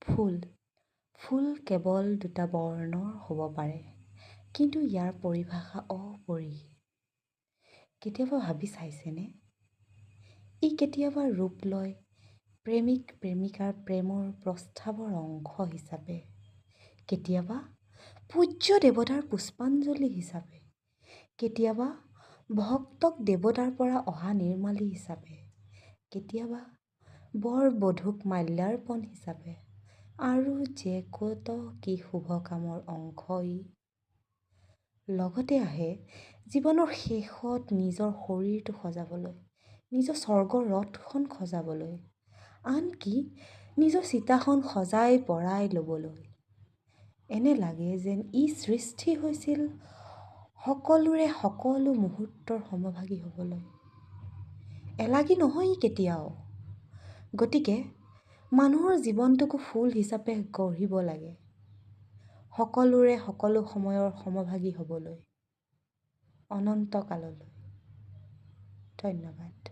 ফুল ফুল কেৱল দুটা বৰ্ণৰ হ'ব পাৰে, কিন্তু ইয়াৰ পৰিভাষা অপৰিসীম। কেতিয়াবা ভাবি চাইছেনে? ই কেতিয়াবা ৰূপ লয় প্ৰেমিক প্ৰেমিকাৰ প্ৰেমৰ প্ৰস্তাৱৰ অংশ হিচাপে, কেতিয়াবা পূজ্য দেৱতাৰ পুষ্পাঞ্জলি হিচাপে, কেতিয়াবা ভক্তক দেৱতাৰ পৰা অহা নিৰ্মালি হিচাপে, কেতিয়াবা বৰ বধূক মাল্যাৰ্পণ হিচাপে, আৰু যে কত কি শুভ কামৰ অংশ ই। লগতে আহে জীৱনৰ শেষত নিজৰ শৰীৰটো সজাবলৈ, নিজৰ স্বৰ্গৰ ৰথখন সজাবলৈ, আনকি নিজৰ চিতাখন সজাই পৰাই ল'বলৈ। এনে লাগে যেন ই সৃষ্টি হৈছিল সকলোৰে সকলো মুহূৰ্তৰ সমভাগী হ'বলৈ। এলাগী নহয় ই কেতিয়াও। গতিকে মানুহৰ জীৱনটোকো ফুল হিচাপে গঢ়িব লাগে, সকলোৰে সকলো সময়ৰ সমভাগী হ'বলৈ, অনন্ত কাললৈ। ধন্যবাদ।